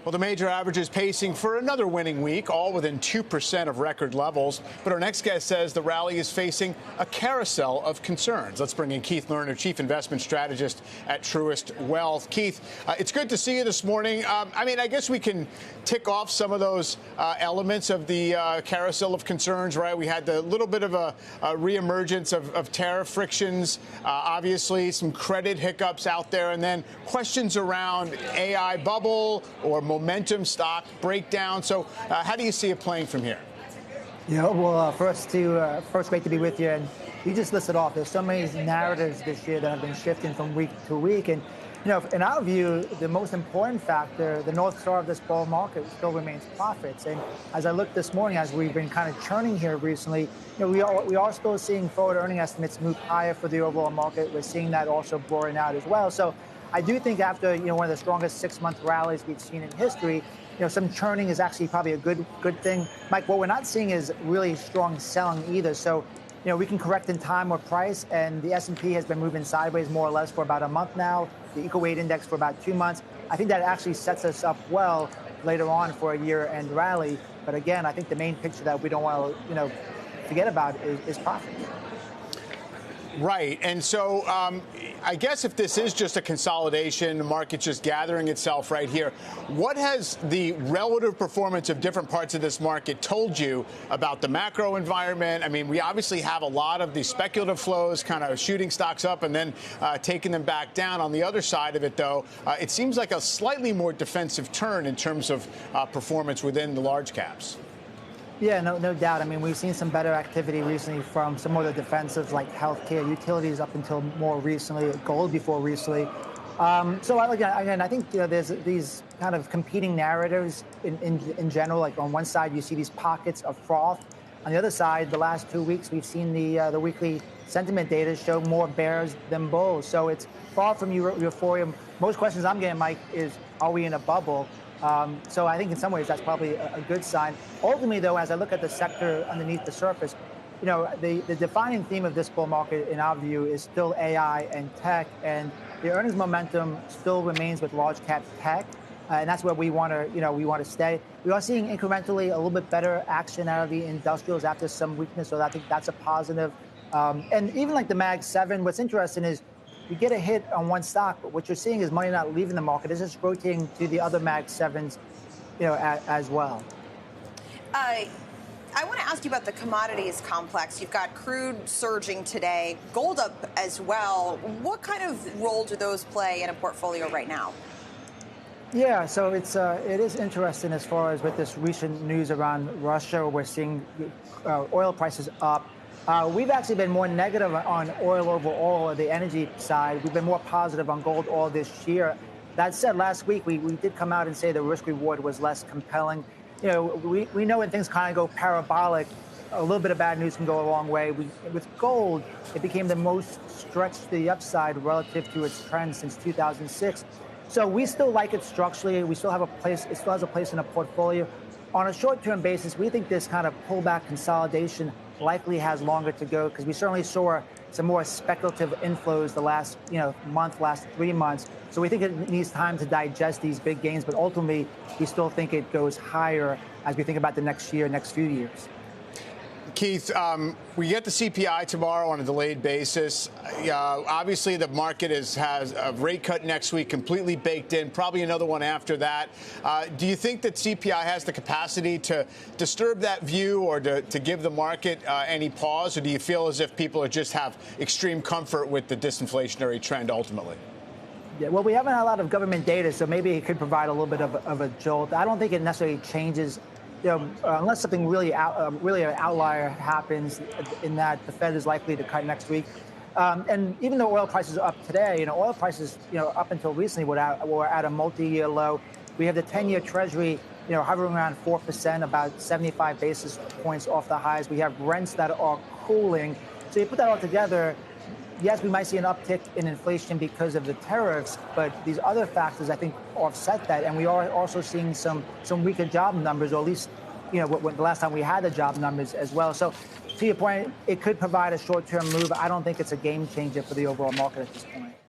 Well, the major average is pacing for another winning week, all within 2% of record levels. But our next guest says the rally is facing a carousel of concerns. Let's bring in Keith Lerner, Chief Investment Strategist at Truist Wealth. Keith, it's good to see you this morning. I guess we can tick off some of those elements of the carousel of concerns, right? We had the little bit of a reemergence of tariff frictions, obviously some credit hiccups out there, and then questions around AI bubble or momentum stock breakdown. So how do you see it playing from here? Yeah, well, first, great to be with you. And you just listed off, there's so many narratives this year that have been shifting from week to week. And, in our view, the most important factor, the North Star of this bull market still remains profits. And as I looked this morning, as we've been kind of churning here recently, we are still seeing forward earning estimates move higher for the overall market. We're seeing that also broaden out as well. So I do think after, one of the strongest 6-month rallies we've seen in history, some churning is actually probably a good thing. Mike, what we're not seeing is really strong selling either. So, we can correct in time or price, and the S&P has been moving sideways more or less for about a month now, the equal weight index for about 2 months. I think that actually sets us up well later on for a year-end rally. But again, I think the main picture that we don't want to, forget about is profit. Right. And so I guess if this is just a consolidation, the market's just gathering itself right here, what has the relative performance of different parts of this market told you about the macro environment? I mean, we obviously have a lot of these speculative flows kind of shooting stocks up and then taking them back down. On the other side of it, though, it seems like a slightly more defensive turn in terms of performance within the large caps. Yeah, no doubt. I mean, we've seen some better activity recently from some of the defensives like healthcare, utilities up until more recently, gold before recently. So I think there's these kind of competing narratives in general. Like on one side, you see these pockets of froth. On the other side, the last 2 weeks, we've seen the weekly sentiment data show more bears than bulls. So it's far from euphoria. Most questions I'm getting, Mike, is, are we in a bubble? So I think in some ways that's probably a good sign. Ultimately, though, as I look at the sector underneath the surface, the defining theme of this bull market, in our view, is still AI and tech, and the earnings momentum still remains with large cap tech, and that's where we want to stay. We are seeing incrementally a little bit better action out of the industrials after some weakness, so I think that's a positive. And even like the Mag 7, what's interesting is you get a hit on one stock, but what you're seeing is money not leaving the market. It's just rotating to the other Mag 7s, as well. I want to ask you about the commodities complex. You've got crude surging today, gold up as well. What kind of role do those play in a portfolio right now? Yeah, so it is interesting as far as with this recent news around Russia. We're seeing oil prices up. We've actually been more negative on oil overall, the energy side. We've been more positive on gold all this year. That said, last week we did come out and say the risk reward was less compelling. We know when things kind of go parabolic, a little bit of bad news can go a long way. With gold, it became the most stretched to the upside relative to its trend since 2006. So we still like it structurally. We still have a place. It still has a place in a portfolio. On a short-term basis, we think this kind of pullback consolidation likely has longer to go, because we certainly saw some more speculative inflows the last last 3 months. So we think it needs time to digest these big gains, but ultimately we still think it goes higher as we think about the next few years. Keith, we get the CPI tomorrow on a delayed basis. Obviously, the market has a rate cut next week completely baked in, probably another one after that. Do you think that CPI has the capacity to disturb that view or to give the market any pause? Or do you feel as if people just have extreme comfort with the disinflationary trend ultimately? Yeah, well, we haven't had a lot of government data, so maybe it could provide a little bit of a jolt. I don't think it necessarily changes. Unless something really an outlier happens in that the Fed is likely to cut next week. And even though oil prices are up today, oil prices, up until recently were at a multi-year low. We have the 10-year Treasury, hovering around 4%, about 75 basis points off the highs. We have rents that are cooling. So you put that all together, yes, we might see an uptick in inflation because of the tariffs, but these other factors, I think, offset that. And we are also seeing some weaker job numbers, or at least, the last time we had the job numbers as well. So to your point, it could provide a short-term move. I don't think it's a game changer for the overall market at this point.